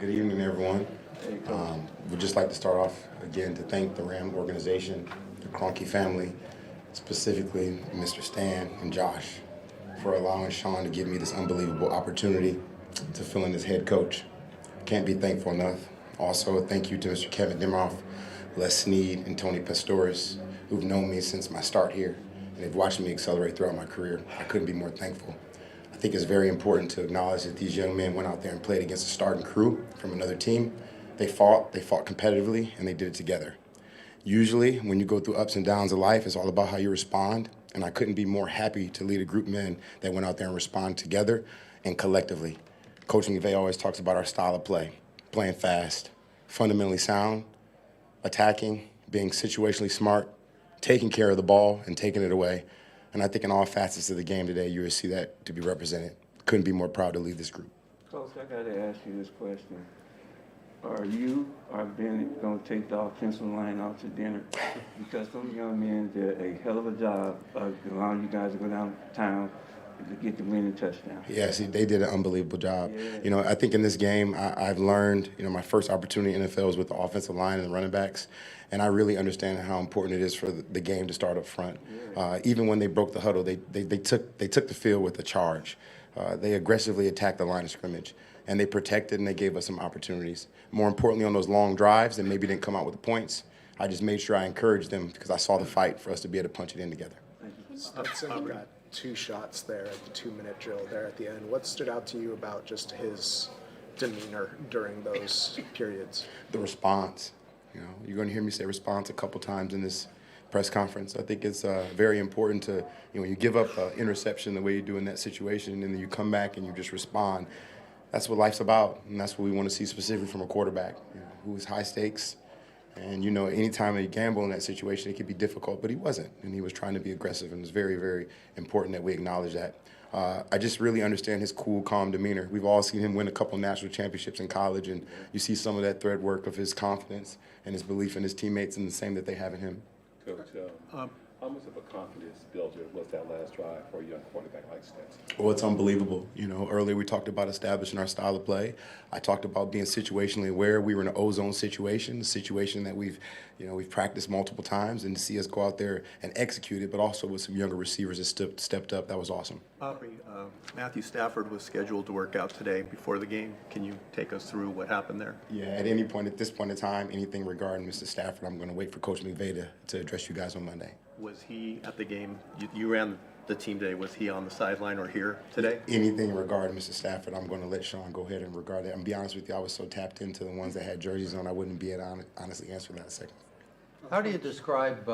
Good evening, everyone. We'd just like to start off again to thank the Ram organization, the Kroenke family, specifically Mr. Stan and Josh, for allowing Sean to give me this unbelievable opportunity to fill in as head coach. Can't be thankful enough. Also, a thank you to Mr. Kevin Demeroff, Les Snead, and Tony Pastoris, who've known me since my start here, and they've watched me accelerate throughout my career. I couldn't be more thankful. I think it's very important to acknowledge that these young men went out there and played against a starting crew from another team. They fought competitively, and they did it together. Usually, when you go through ups and downs of life, it's all about how you respond, and I couldn't be more happy to lead a group of men that went out there and respond together and collectively. Coach McVay always talks about our style of play, playing fast, fundamentally sound, attacking, being situationally smart, taking care of the ball and taking it away. And I think in all facets of the game today, you will see that to be represented. Couldn't be more proud to lead this group. Coach, I got to ask you this question. Are you or Bennett going to take the offensive line out to dinner? Because some young men did a hell of a job of allowing you guys to go downtown to get the winning touchdown. Yeah, see, they did an unbelievable job. Yeah. I think in this game, I've learned, my first opportunity in the NFL was with the offensive line and the running backs, and I really understand how important it is for the game to start up front. Yeah. Even when they broke the huddle, they took the field with a charge. They aggressively attacked the line of scrimmage, and they protected and they gave us some opportunities. More importantly, on those long drives that maybe didn't come out with the points, I just made sure I encouraged them because I saw the fight for us to be able to punch it in together. Stetson got 2 shots there at the 2-minute drill there at the end. What stood out to you about just his demeanor during those periods? The response. You're going to hear me say response a couple times in this press conference. I think it's very important to, when you give up an interception the way you do in that situation and then you come back and you just respond. That's what life's about, and that's what we want to see specifically from a quarterback, who is high stakes. And, anytime you gamble in that situation, it can be difficult, but he wasn't. And he was trying to be aggressive, and it's very, very important that we acknowledge that. I just really understand his cool, calm demeanor. We've all seen him win a couple national championships in college, and you see some of that thread work of his confidence and his belief in his teammates and the same that they have in him. Coach, how much of a confidence builder was that last drive for a young quarterback like Stetson? Well, it's unbelievable. Earlier we talked about establishing our style of play. I talked about being situationally aware. We were in an ozone situation, a situation that we've practiced multiple times, and to see us go out there and execute it, but also with some younger receivers that stepped up, that was awesome. Aubrey, Matthew Stafford was scheduled to work out today before the game. Can you take us through what happened there? Yeah, at this point in time, anything regarding Mr. Stafford, I'm going to wait for Coach McVay to address you guys on Monday. Was he at the game? You ran the team today. Was he on the sideline or here today? Anything regarding Mr. Stafford, I'm going to let Sean go ahead and regard that. And be honest with you, I was so tapped into the ones that had jerseys on, I wouldn't be able to honestly answer that in a second. How do you describe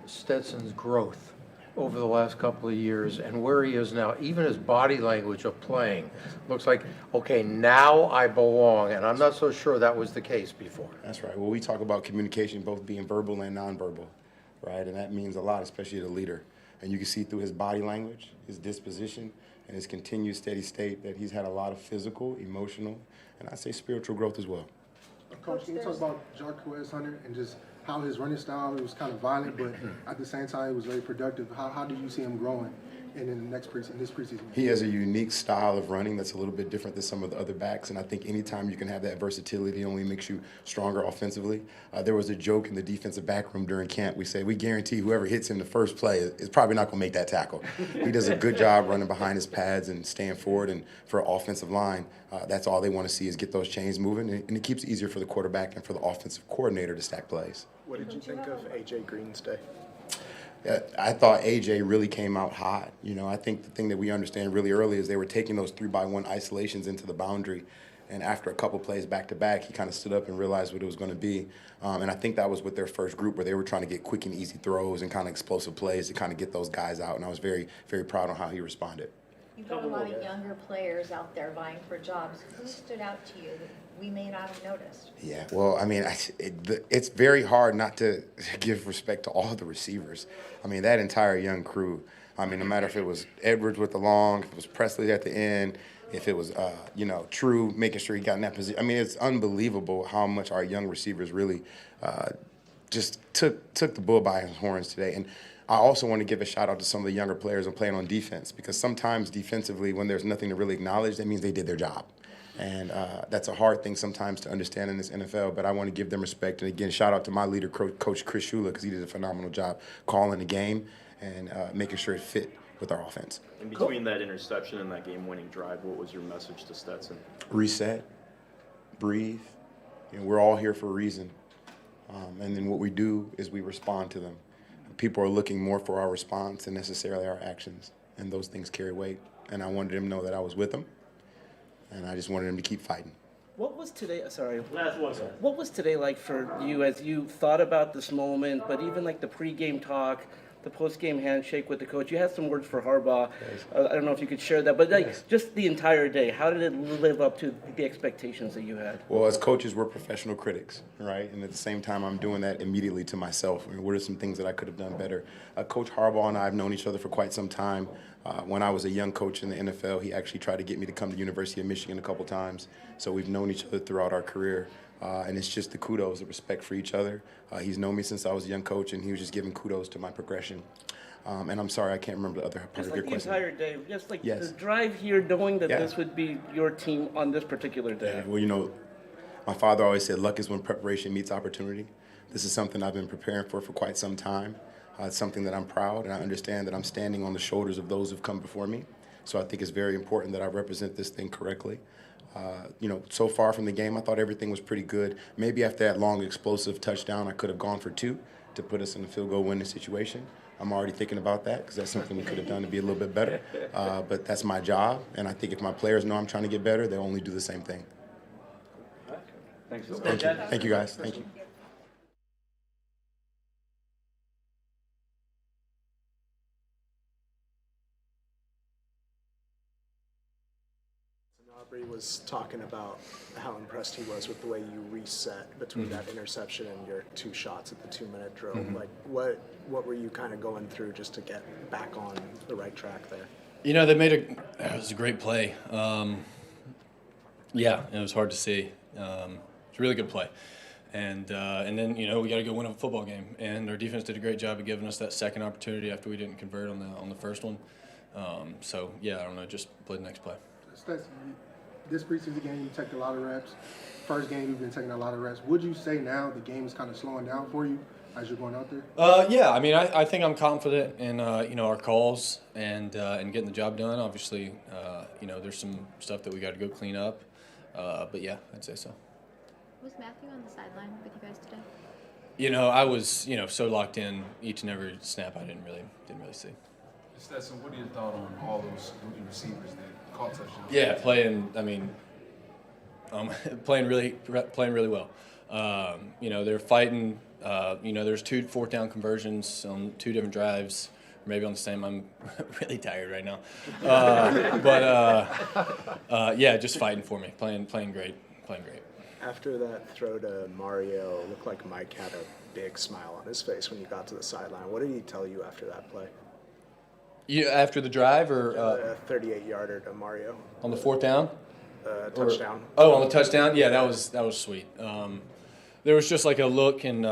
Stetson's growth over the last couple of years and where he is now? Even his body language of playing looks like, okay, now I belong, and I'm not so sure that was the case before. That's right. Well, we talk about communication both being verbal and nonverbal, right? And that means a lot, especially the leader. And you can see through his body language, his disposition, and his continued steady state that he's had a lot of physical, emotional, and I'd say spiritual growth as well. Coach, can you talk about Jarquez Hunter and just how his running style, it was kind of violent, but at the same time, it was very productive. How do you see him growing in this preseason? He has a unique style of running that's a little bit different than some of the other backs, and I think anytime you can have that versatility, it only makes you stronger offensively. There was a joke in the defensive back room during camp. We said, we guarantee whoever hits him the first play is probably not going to make that tackle. He does a good job running behind his pads and staying forward, and for an offensive line, that's all they want to see is get those chains moving, and it keeps it easier for the quarterback and for the offensive coordinator to stack plays. What did you think of A.J. Green's day? I thought A.J. really came out hot. I think the thing that we understand really early is they were taking those 3-by-1 isolations into the boundary. And after a couple plays back-to-back, he kind of stood up and realized what it was going to be. And I think that was with their first group where they were trying to get quick and easy throws and kind of explosive plays to kind of get those guys out. And I was very, very proud on how he responded. You've got a lot of younger players out there vying for jobs. Who stood out to you that we may not have noticed? Yeah, well, it's very hard not to give respect to all the receivers. That entire young crew. No matter if it was Edwards with the long, if it was Presley at the end, if it was, True making sure he got in that position. It's unbelievable how much our young receivers really just took the bull by his horns today. And I also want to give a shout out to some of the younger players who are playing on defense, because sometimes defensively, when there's nothing to really acknowledge, that means they did their job. And that's a hard thing sometimes to understand in this NFL, but I want to give them respect. And again, shout out to my leader, Coach Chris Shula, because he did a phenomenal job calling the game and making sure it fit with our offense. In between that interception and that game-winning drive, what was your message to Stetson? Reset, breathe. We're all here for a reason. And then what we do is we respond to them. People are looking more for our response than necessarily our actions, and those things carry weight. And I wanted them to know that I was with them, and I just wanted them to keep fighting. What was today? Sorry. Last one, sir. What was today like for you as you thought about this moment, but even like the pregame talk, the postgame handshake with the coach? You had some words for Harbaugh. I don't know if you could share that, but like just the entire day, how did it live up to the expectations that you had? Well, as coaches, we're professional critics, right? And at the same time, I'm doing that immediately to myself. What are some things that I could have done better? Coach Harbaugh and I have known each other for quite some time. When I was a young coach in the NFL, he actually tried to get me to come to University of Michigan a couple times. So we've known each other throughout our career. And it's just the kudos, the respect for each other. He's known me since I was a young coach, and he was just giving kudos to my progression. And I'm sorry, I can't remember the other part of your question. Just like the entire day, just like Yes. the drive here, knowing that this would be your team on this particular day. Yeah, well, my father always said luck is when preparation meets opportunity. This is something I've been preparing for quite some time. It's something that I'm proud, and I understand that I'm standing on the shoulders of those who've come before me. So I think it's very important that I represent this thing correctly. So far from the game, I thought everything was pretty good. Maybe after that long, explosive touchdown, I could have gone for 2 to put us in a field goal winning situation. I'm already thinking about that because that's something we could have done to be a little bit better. But that's my job, and I think if my players know I'm trying to get better, they'll only do the same thing. Thanks so much. Thank you. Thank you, guys. Thank you. Aubrey was talking about how impressed he was with the way you reset between that interception and your 2 shots at the 2-minute drill. Like, what were you kind of going through just to get back on the right track there? They made it was a great play. Yeah, it was hard to see. It's a really good play. And then, we got to go win a football game. And our defense did a great job of giving us that second opportunity after we didn't convert on the first one. So, yeah, I don't know, just play the next play. Stetson, this preseason game, you took a lot of reps. First game, you've been taking a lot of reps. Would you say now the game is kind of slowing down for you as you're going out there? Yeah, I mean, I think I'm confident in, our calls and getting the job done. Obviously, there's some stuff that we got to go clean up. But, yeah, I'd say so. Was Matthew on the sideline with you guys today? I was, so locked in each and every snap I didn't really see. Stetson, what are your thoughts on all those receivers that caught touchdowns? Yeah, playing really well. They're fighting. There's 2 4th-down conversions on 2 different drives. Maybe on the same. I'm really tired right now. Yeah, just fighting for me. Playing great. After that throw to Mario, it looked like Mike had a big smile on his face when you got to the sideline. What did he tell you after that play? After the drive or A 38-yarder to Mario. on the 4th down? Touchdown. On the touchdown? Yeah, that was sweet. There was just like a look in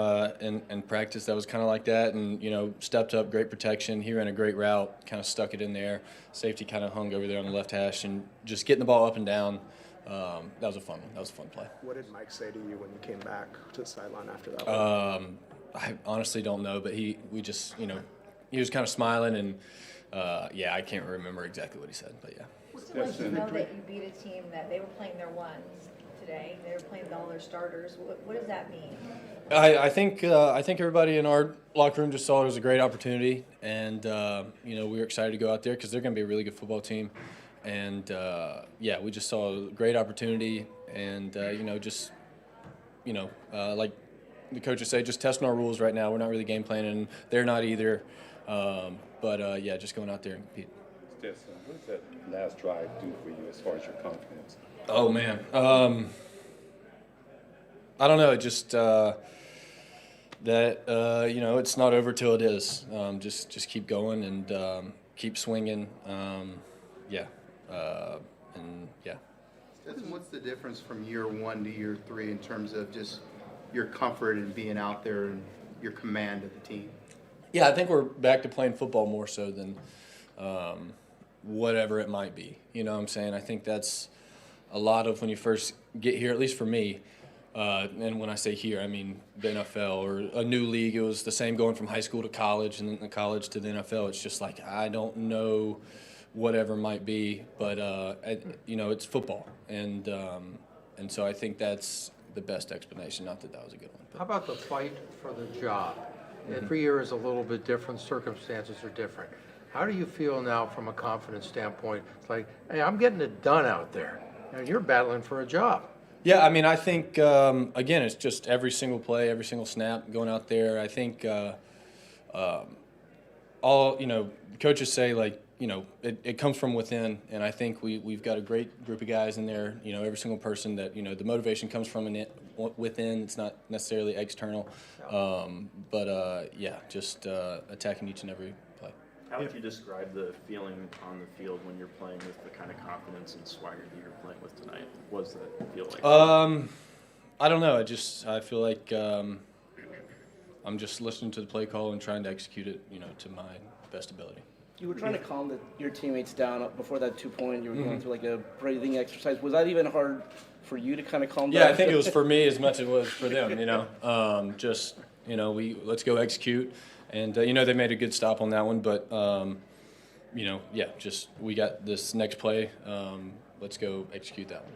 practice that was kind of like that, and stepped up, great protection. He ran a great route, kind of stuck it in there. Safety kind of hung over there on the left hash, and just getting the ball up and down. That was a fun one. That was a fun play. What did Mike say to you when you came back to the sideline after that? I honestly don't know, but he was kind of smiling, and I can't remember exactly what he said, but yeah. What's it like to know that you beat a team that they were playing their ones today, they were playing all their starters? What does that mean? I think everybody in our locker room just saw it as a great opportunity, and we were excited to go out there because they're going to be a really good football team, and we just saw a great opportunity, and like the coaches say, just testing our rules right now. We're not really game planning, and they're not either, just going out there and compete. Stetson, what does that last drive do for you as far as your confidence? Oh man, I don't know. Just it's not over till it is. Just keep going and keep swinging. Stetson, what's the difference from year 1 to year 3 in terms of just your comfort in being out there and your command of the team? Yeah, I think we're back to playing football more so than whatever it might be. You know what I'm saying? I think that's a lot of when you first get here, at least for me, and when I say here, I mean the NFL or a new league. It was the same going from high school to college and then the college to the NFL. It's just like, I don't know whatever might be, but it's football. And so I think that's the best explanation. Not that was a good one. How about the fight for the job? Every year is a little bit different, circumstances are different. How do you feel now from a confidence standpoint? It's like, hey, I'm getting it done out there, and you're battling for a job. Yeah, I mean, I think, again, it's just every single play, every single snap going out there. I think coaches say, like, it comes from within, and I think we've got a great group of guys in there, every single person that, the motivation comes from within. It's not necessarily external. Just attacking each and every play. How would you describe the feeling on the field when you're playing with the kind of confidence and swagger that you're playing with tonight? What does that feel like? I don't know. I feel like I'm just listening to the play call and trying to execute it, to my best ability. You were trying to calm your teammates down before that 2-point. You were going through like a breathing exercise. Was that even hard for you to kind of calm down? Yeah, I think it was for me as much as it was for them. Let's go execute, and they made a good stop on that one. But we got this next play. Let's go execute that one.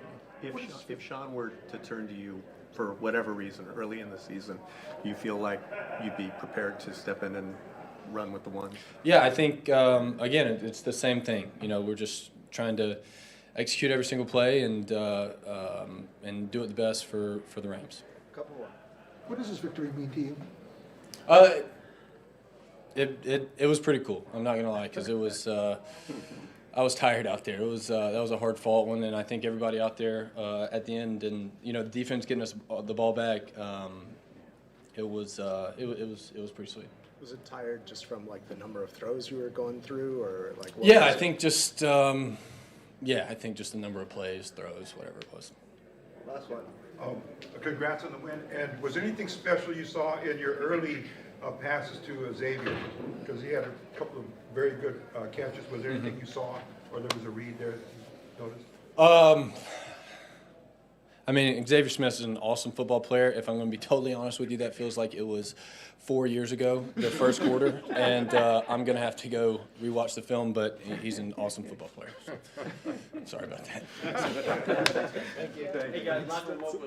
If Sean were to turn to you for whatever reason early in the season, you feel like you'd be prepared to step in and run with the ones? Yeah, I think, again, it's the same thing. We're just trying to execute every single play and do it the best for the Rams. Couple more. What does this victory mean to you? It was pretty cool. I'm not gonna lie, because it was I was tired out there. It was that was a hard fought one, and I think everybody out there at the end, and the defense getting us the ball back. It was pretty sweet. Was it tired just from like the number of throws you were going through, or like? Yeah, I think just the number of plays, throws, whatever it was. Last one. Congrats on the win. And was there anything special you saw in your early passes to Xavier? Because he had a couple of very good catches. Was there anything you saw, or there was a read there that you noticed? I mean, Xavier Smith is an awesome football player. If I'm going to be totally honest with you, that feels like it was 4 years ago, the first quarter, and I'm going to have to go rewatch the film, but he's an awesome football player. So, sorry about that. Thank you. Hey guys,